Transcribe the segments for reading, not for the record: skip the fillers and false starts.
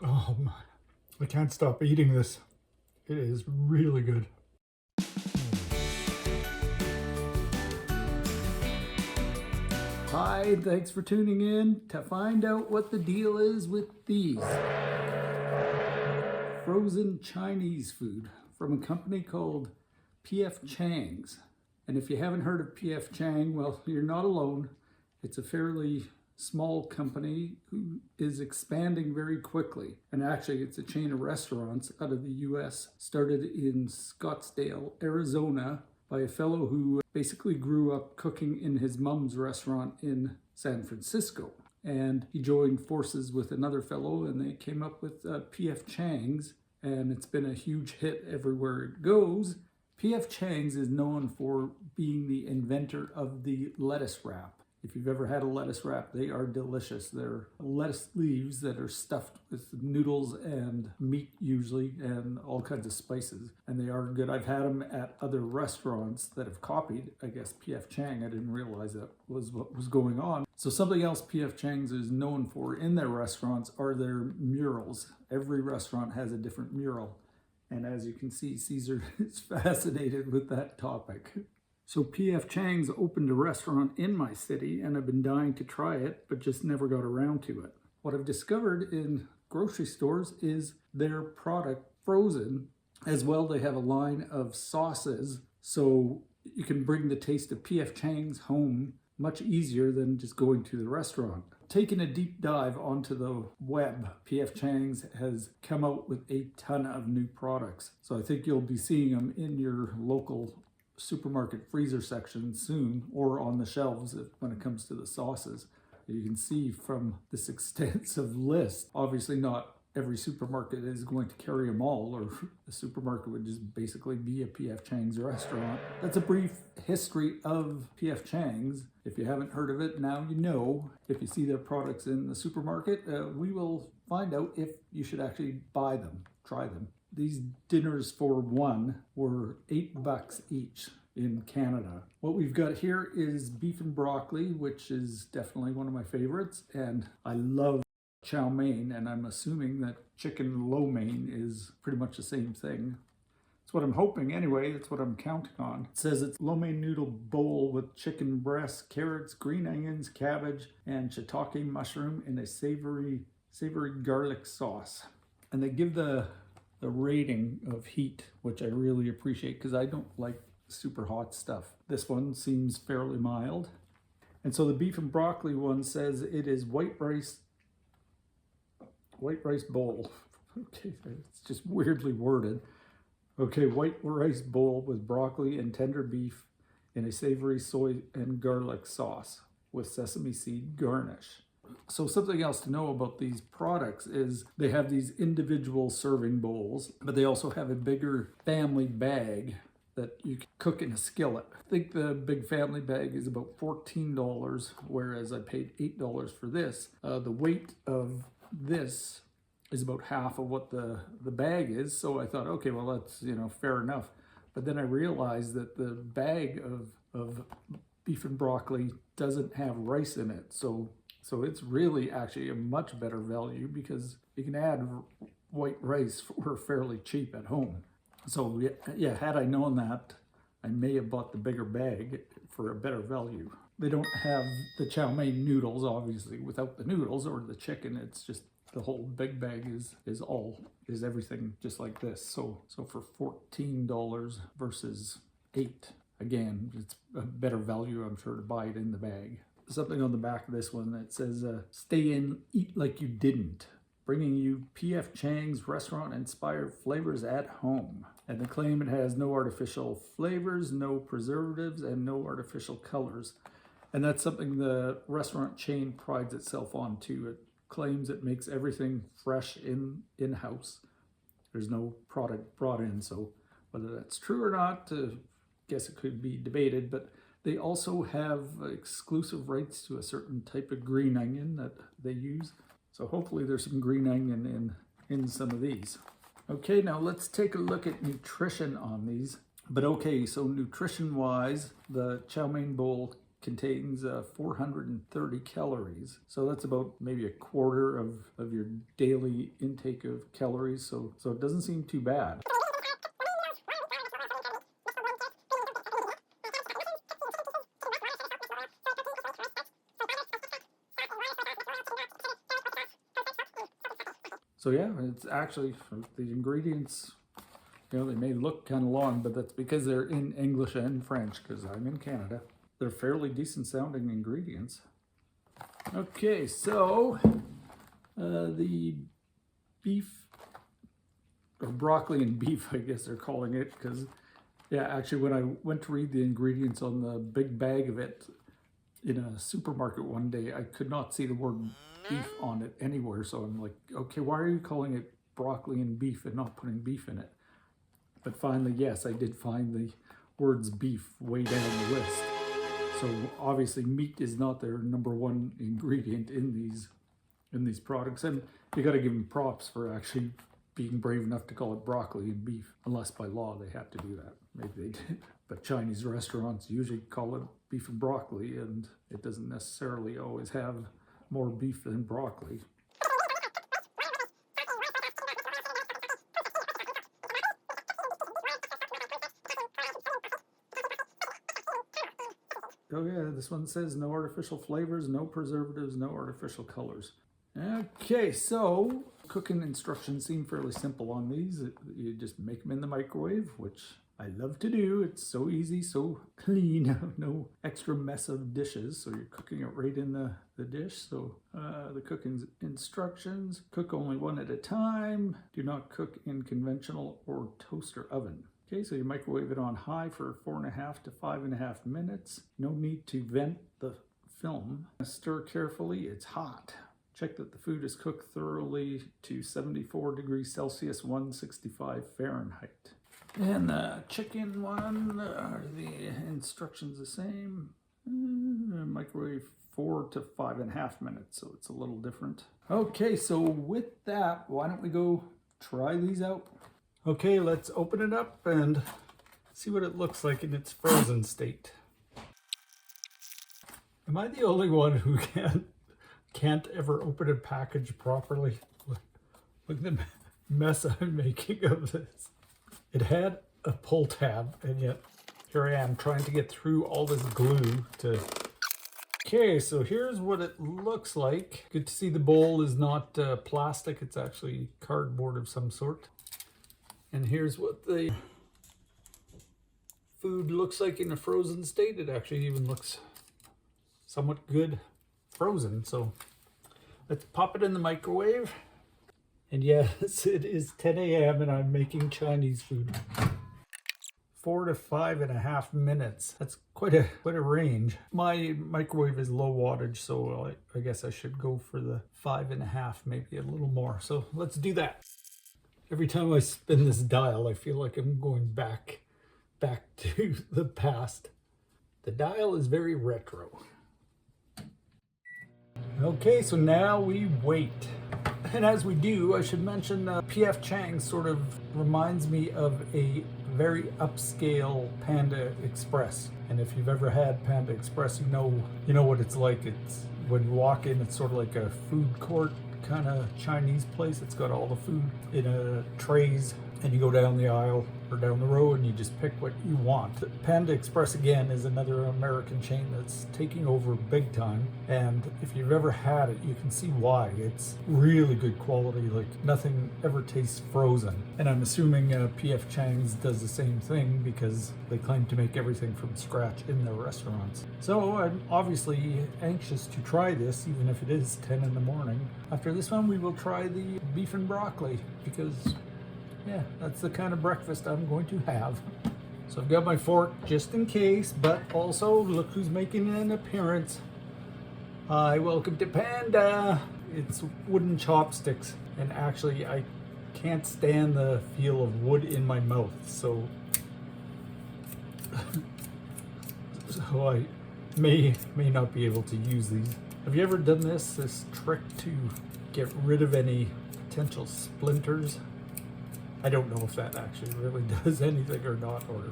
Oh my, I can't stop eating this. It is really good. Hi, thanks for tuning in to find out what the deal is with these frozen Chinese food from a company called PF Chang's. And if you haven't heard of PF Chang, well, you're not alone. It's a fairly small company who is expanding very quickly. And actually, it's a chain of restaurants out of the US, started in Scottsdale, Arizona, by a fellow who basically grew up cooking in his mom's restaurant in San Francisco. And he joined forces with another fellow, and they came up with PF Chang's, and it's been a huge hit everywhere it goes. PF Chang's is known for being the inventor of the lettuce wrap. If you've ever had a lettuce wrap, they are delicious. They're lettuce leaves that are stuffed with noodles and meat usually and all kinds of spices. And they are good. I've had them at other restaurants that have copied, I guess, PF Chang. I didn't realize that was what was going on. So something else PF Chang's is known for in their restaurants are their murals. Every restaurant has a different mural. And as you can see, Caesar is fascinated with that topic. So PF Chang's opened a restaurant in my city, and I've been dying to try it, but just never got around to it. What I've discovered in grocery stores is their product frozen. As well, they have a line of sauces, so you can bring the taste of PF Chang's home much easier than just going to the restaurant. Taking a deep dive onto the web, PF Chang's has come out with a ton of new products. So I think you'll be seeing them in your local supermarket freezer section soon, or on the shelves when it comes to the sauces. You can see from this extensive list, obviously not every supermarket is going to carry them all, or the supermarket would just basically be a PF Chang's restaurant. That's a brief history of PF Chang's. If you haven't heard of it, now you know. If you see their products in the supermarket, we will find out if you should actually buy them, try them. These dinners for one were $8 each in Canada. What we've got here is beef and broccoli, which is definitely one of my favorites, and I love chow mein, and I'm assuming that chicken lo mein is pretty much the same thing. That's what I'm hoping anyway, that's what I'm counting on. It says it's lo mein noodle bowl with chicken breasts, carrots, green onions, cabbage, and shiitake mushroom in a savory garlic sauce. And they give the rating of heat, which I really appreciate because I don't like super hot stuff. This one seems fairly mild. And so the beef and broccoli one says it is white rice bowl. Okay, it's just weirdly worded. Okay, white rice bowl with broccoli and tender beef in a savory soy and garlic sauce with sesame seed garnish. So something else to know about these products is they have these individual serving bowls, but they also have a bigger family bag that you can cook in a skillet. I think the big family bag is about $14, whereas I paid $8 for this. The weight of this is about half of what the bag is, so I thought, okay, well, that's, fair enough. But then I realized that the bag of beef and broccoli doesn't have rice in it, so it's really actually a much better value because you can add white rice for fairly cheap at home. So yeah, had I known that, I may have bought the bigger bag for a better value. They don't have the chow mein noodles, obviously, without the noodles or the chicken. It's just the whole big bag is everything just like this. So for $14 versus $8, again, it's a better value, I'm sure, to buy it in the bag. Something on the back of this one that says, stay in, eat like you didn't, bringing you PF Chang's restaurant-inspired flavors at home. And they claim it has no artificial flavors, no preservatives, and no artificial colors. And that's something the restaurant chain prides itself on too. It claims it makes everything fresh in-house. There's no product brought in, so whether that's true or not, I guess it could be debated, but they also have exclusive rights to a certain type of green onion that they use. So hopefully there's some green onion in some of these. Okay, now let's take a look at nutrition on these. But okay, so nutrition-wise, the chow mein bowl contains 430 calories. So that's about maybe a quarter of your daily intake of calories. So it doesn't seem too bad. So yeah, it's actually, the ingredients, you know, they may look kind of long, but that's because they're in English and French, because I'm in Canada. They're fairly decent sounding ingredients. Okay, so the beef, or broccoli and beef, I guess they're calling it, because yeah, actually when I went to read the ingredients on the big bag of it in a supermarket one day, I could not see the word beef on it anywhere. So I'm like, okay, why are you calling it broccoli and beef and not putting beef in it? But finally, yes, I did find the words beef way down the list. So obviously meat is not their number one ingredient in these products. And you got to give them props for actually being brave enough to call it broccoli and beef, unless by law they have to do that. Maybe they did. But Chinese restaurants usually call it beef and broccoli, and it doesn't necessarily always have more beef than broccoli. Oh yeah, this one says no artificial flavors, no preservatives, no artificial colors. Okay, so cooking instructions seem fairly simple on these. You just make them in the microwave, which I love to do. It's so easy, so clean, no extra mess of dishes. So you're cooking it right in the dish. So the cooking instructions: cook only one at a time. Do not cook in conventional or toaster oven. Okay, so you microwave it on high for 4.5 to 5.5 minutes. No need to vent the film. Stir carefully, it's hot. Check that the food is cooked thoroughly to 74 degrees Celsius, 165 Fahrenheit. And the chicken one, are the instructions the same? Microwave 4 to 5.5 minutes, so it's a little different. Okay, so with that, why don't we go try these out? Okay, let's open it up and see what it looks like in its frozen state. Am I the only one who can't ever open a package properly? Look at the mess I'm making of this. It had a pull tab, and yet here I am trying to get through all this glue to... Okay, so here's what it looks like. Good to see the bowl is not plastic, it's actually cardboard of some sort. And here's what the food looks like in a frozen state. It actually even looks somewhat good frozen. So let's pop it in the microwave. And yes, it is 10 a.m. and I'm making Chinese food. 4 to 5.5 minutes. That's quite a range. My microwave is low wattage, so I guess I should go for the 5.5, maybe a little more. So let's do that. Every time I spin this dial, I feel like I'm going back to the past. The dial is very retro. Okay, so now we wait. And as we do, I should mention PF Chang sort of reminds me of a very upscale Panda Express. And if you've ever had Panda Express, you know what it's like. It's when you walk in, it's sort of like a food court kind of Chinese place. It's got all the food in trays, and you go down the aisle or down the row and you just pick what you want. Panda Express, again, is another American chain that's taking over big time, and if you've ever had it, you can see why. It's really good quality, like nothing ever tastes frozen. And I'm assuming PF Chang's does the same thing, because they claim to make everything from scratch in their restaurants. So I'm obviously anxious to try this, even if it is 10 in the morning. After this one, we will try the beef and broccoli, because yeah, that's the kind of breakfast I'm going to have. So I've got my fork just in case, but also look who's making an appearance. Hi, welcome to Panda. It's wooden chopsticks, and actually I can't stand the feel of wood in my mouth, so I may not be able to use these. Have you ever done this trick to get rid of any potential splinters? I don't know if that actually really does anything or not, or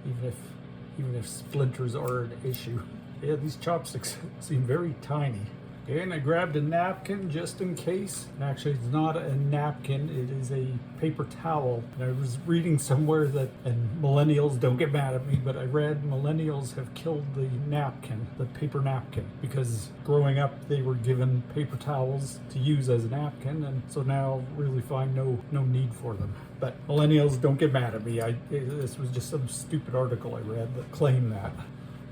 even if splinters are an issue. Yeah, these chopsticks seem very tiny. Okay, and I grabbed a napkin just in case. Actually, it's not a napkin, it is a paper towel. And I was reading somewhere that, and millennials don't get mad at me, but I read millennials have killed the napkin, the paper napkin, because growing up they were given paper towels to use as a napkin, and so now really find no need for them. But millennials don't get mad at me. This was just some stupid article I read that claimed that.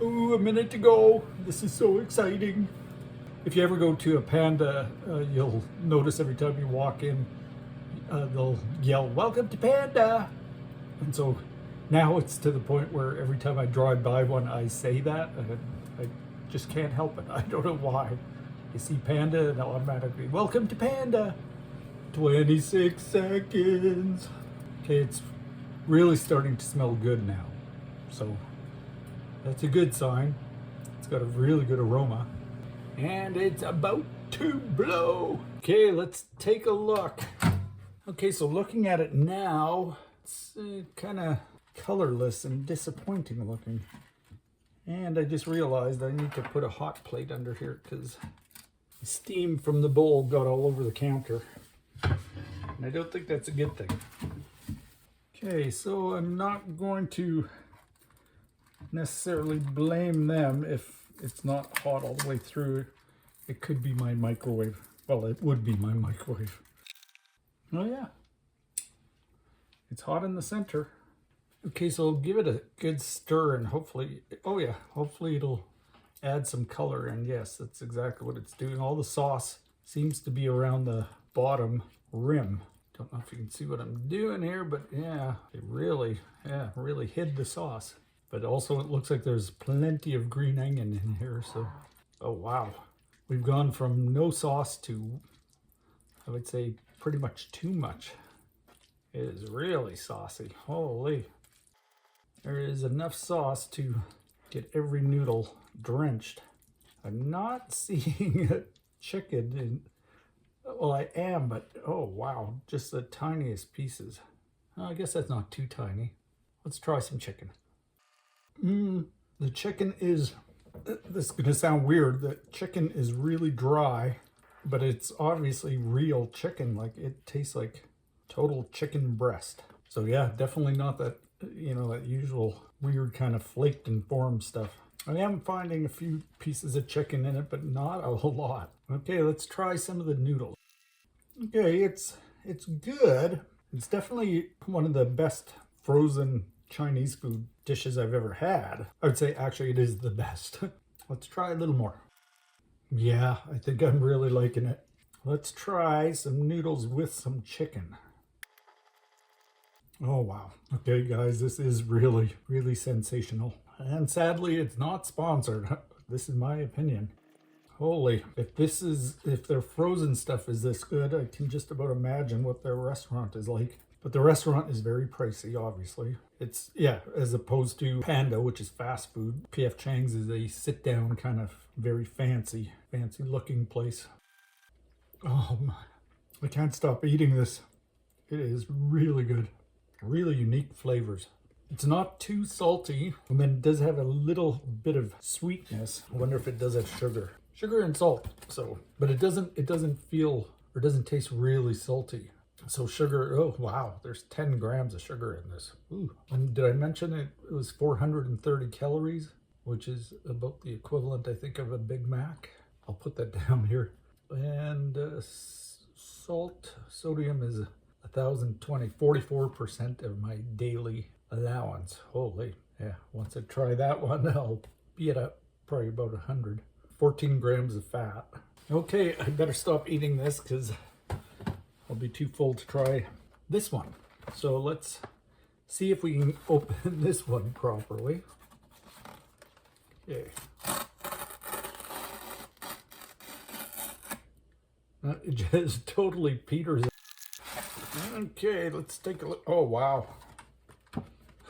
Ooh, a minute to go. This is so exciting. If you ever go to a Panda, you'll notice every time you walk in, they'll yell, "Welcome to Panda!" And so now it's to the point where every time I drive by one, I say that. I just can't help it. I don't know why. You see Panda and automatically, "Welcome to Panda!" 26 seconds. Okay, it's really starting to smell good now. So that's a good sign. It's got a really good aroma. And it's about to blow. Okay, let's take a look. Okay, so looking at it now, it's kind of colorless and disappointing looking. And I just realized I need to put a hot plate under here because the steam from the bowl got all over the counter. And I don't think that's a good thing. Okay, so I'm not going to necessarily blame them if it's not hot all the way through. It could be my microwave. Well, it would be my microwave. Oh yeah, it's hot in the center. Okay, so I'll give it a good stir and hopefully, oh yeah, hopefully it'll add some color. And yes, that's exactly what it's doing. All the sauce seems to be around the bottom rim. Don't know if you can see what I'm doing here, but yeah, it really hid the sauce. But also it looks like there's plenty of green onion in here, so, oh wow. We've gone from no sauce to, I would say, pretty much too much. It is really saucy, holy. There is enough sauce to get every noodle drenched. I'm not seeing a chicken in, well I am, but oh wow, just the tiniest pieces. I guess that's not too tiny. Let's try some chicken. The chicken is, this is going to sound weird, the chicken is really dry, but it's obviously real chicken. Like it tastes like total chicken breast. So yeah, definitely not that, you know, that usual weird kind of flaked and formed stuff. I am finding a few pieces of chicken in it, but not a whole lot. Okay, let's try some of the noodles. Okay, it's good. It's definitely one of the best frozen Chinese food dishes I've ever had. I would say actually it is the best. Let's try a little more. Yeah, I think I'm really liking it. Let's try some noodles with some chicken. Oh wow. Okay guys, this is really, really sensational. And sadly, it's not sponsored. This is my opinion. Holy, if their frozen stuff is this good, I can just about imagine what their restaurant is like. But the restaurant is very pricey, obviously. It's, yeah, as opposed to Panda, which is fast food. PF Chang's is a sit-down kind of very fancy looking place. Oh my, I can't stop eating this. It is really good. Really unique flavors. It's not too salty, and then it does have a little bit of sweetness. I wonder if it does have sugar. Sugar and salt, so, but it doesn't feel, or doesn't taste really salty. So sugar, oh wow, there's 10 grams of sugar in this. Ooh. And did I mention it was 430 calories, which is about the equivalent, I think, of a Big Mac. I'll put that down here. And salt, sodium is 1,020, 44% of my daily allowance. Holy, yeah, once I try that one, I'll be at probably about 100. 14 grams of fat. Okay, I better stop eating this because I'll be too full to try this one. So let's see if we can open this one properly. Okay. It just totally peters. Okay, let's take a look. Oh, wow.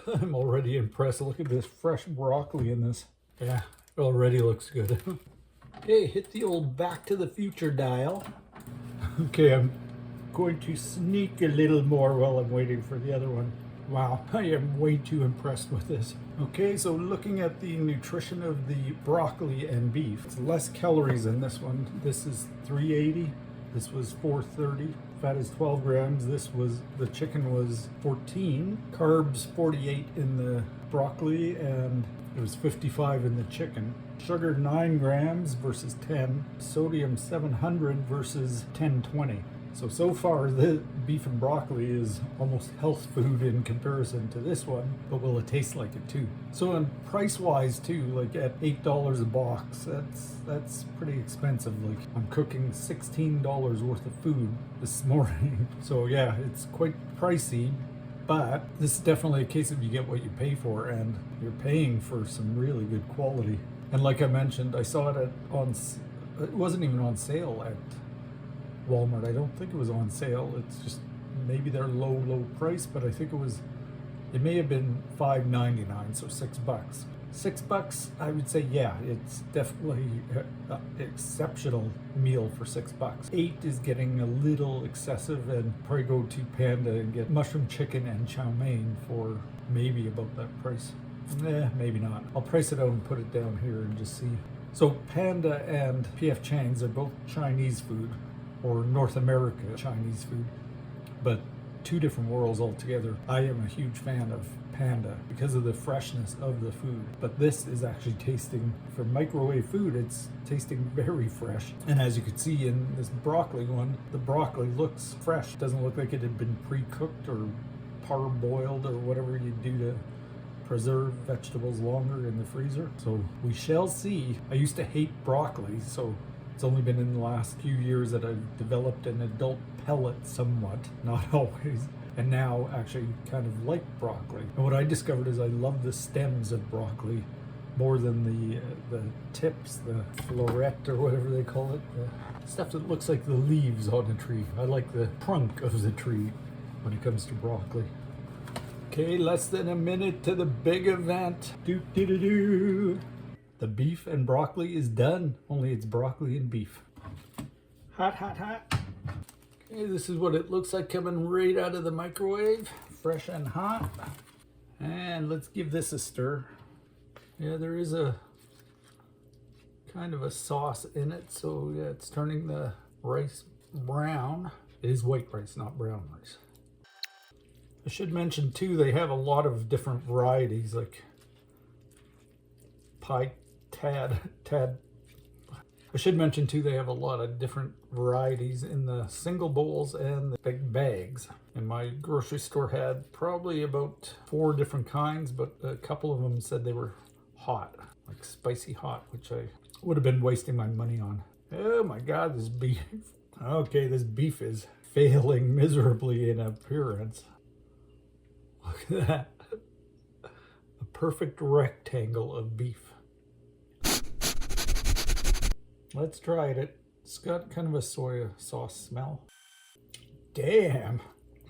I'm already impressed. Look at this fresh broccoli in this. Yeah, it already looks good. Okay, hit the old Back to the Future dial. Okay, I'm going to sneak a little more while I'm waiting for the other one. Wow, I am way too impressed with this. Okay, so looking at the nutrition of the broccoli and beef, it's less calories in this one. This is 380, this was 430. Fat is 12 grams, the chicken was 14. Carbs 48 in the broccoli, and it was 55 in the chicken. Sugar 9 grams versus 10. Sodium 700 versus 1020. So far the beef and broccoli is almost health food in comparison to this one, but will it taste like it too? So on price wise too, like at $8 a box, that's pretty expensive. Like I'm cooking $16 worth of food this morning. So yeah, it's quite pricey, but this is definitely a case of you get what you pay for, and you're paying for some really good quality. And like I mentioned, I saw it it wasn't even on sale at Walmart. I don't think it was on sale. It's just maybe their low price, but I think it may have been $5.99, so $6. $6, I would say, yeah, it's definitely an exceptional meal for $6. 8 is getting a little excessive, and probably go to Panda and get mushroom chicken and chow mein for maybe about that price. Maybe not. I'll price it out and put it down here and just see. So Panda and PF Chang's are both Chinese food, or North America Chinese food, but two different worlds altogether. I am a huge fan of Panda because of the freshness of the food, but this is actually tasting, for microwave food, it's tasting very fresh. And as you can see in this broccoli one, the broccoli looks fresh. It doesn't look like it had been pre-cooked or parboiled or whatever you do to preserve vegetables longer in the freezer. So we shall see. I used to hate broccoli, so it's only been in the last few years that I've developed an adult palate somewhat, not always, and now actually kind of like broccoli. And what I discovered is I love the stems of broccoli more than the tips, the floret or whatever they call it, the stuff that looks like the leaves on a tree. I like the trunk of the tree when it comes to broccoli. Okay, less than a minute to the big event. The beef and broccoli is done, only it's broccoli and beef. Hot, hot, hot. Okay, this is what it looks like coming right out of the microwave, fresh and hot. And let's give this a stir. Yeah, there is a kind of a sauce in it, so yeah, it's turning the rice brown. It is white rice, not brown rice. I should mention too, they have a lot of different varieties, like Tad. I should mention too, they have a lot of different varieties in the single bowls and the big bags. And my grocery store had probably about 4 different kinds, but a couple of them said they were hot, like spicy hot, which I would have been wasting my money on. Oh my God, this beef. Okay, this beef is failing miserably in appearance. Look at that. A perfect rectangle of beef. Let's try it. It's got kind of a soy sauce smell. Damn,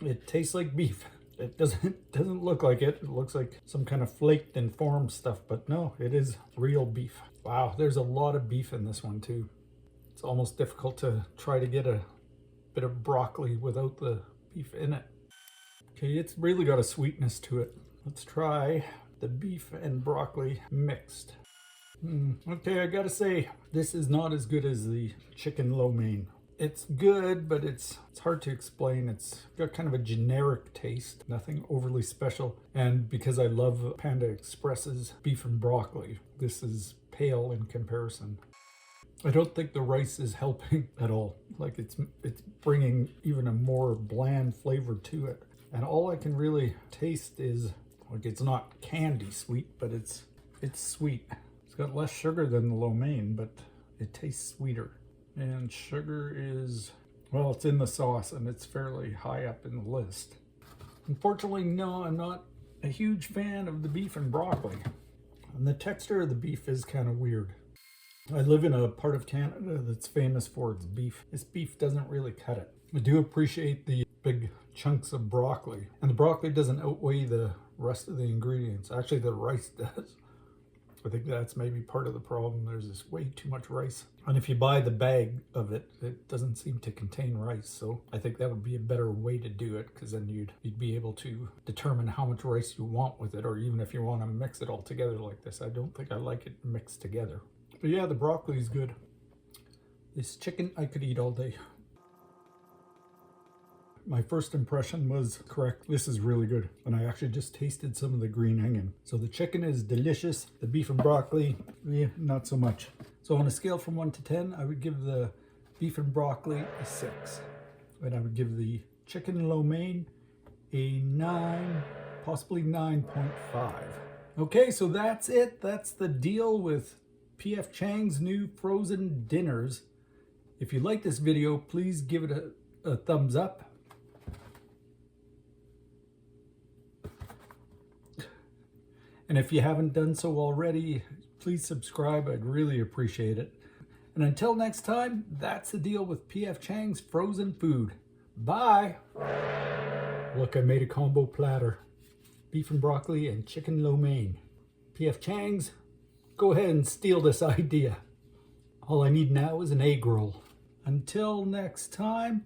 it tastes like beef. It doesn't look like it. It looks like some kind of flaked and formed stuff, but no, it is real beef. Wow, there's a lot of beef in this one too. It's almost difficult to try to get a bit of broccoli without the beef in it. Okay, it's really got a sweetness to it. Let's try the beef and broccoli mixed. Okay, I gotta say, this is not as good as the chicken lo mein. It's good, but it's hard to explain. It's got kind of a generic taste, nothing overly special. And because I love Panda Express's beef and broccoli, this is pale in comparison. I don't think the rice is helping at all. Like it's bringing even a more bland flavor to it. And all I can really taste is, like, it's not candy sweet, but it's sweet. It's got less sugar than the lo mein, but it tastes sweeter. And sugar is, well, it's in the sauce and it's fairly high up in the list. Unfortunately, no, I'm not a huge fan of the beef and broccoli. And the texture of the beef is kind of weird. I live in a part of Canada that's famous for its beef. This beef doesn't really cut it. I do appreciate the big chunks of broccoli. And the broccoli doesn't outweigh the rest of the ingredients. Actually, the rice does. I think that's maybe part of the problem. There's this way too much rice. And if you buy the bag of it, it doesn't seem to contain rice. So I think that would be a better way to do it, because then you'd be able to determine how much rice you want with it, or even if you want to mix it all together like this. I don't think I like it mixed together. But yeah, the broccoli is good. This chicken I could eat all day. My first impression was correct. This is really good. And I actually just tasted some of the green onion. So the chicken is delicious. The beef and broccoli, yeah, not so much. So on a scale from 1 to 10, I would give the beef and broccoli a 6. And I would give the chicken lo mein a 9, possibly 9.5. Okay, so that's it. That's the deal with PF Chang's new frozen dinners. If you like this video, please give it a thumbs up. And if you haven't done so already, please subscribe. I'd really appreciate it. And until next time, that's the deal with PF Chang's frozen food. Bye. Look, I made a combo platter. Beef and broccoli and chicken lo mein. PF Chang's, go ahead and steal this idea. All I need now is an egg roll. Until next time.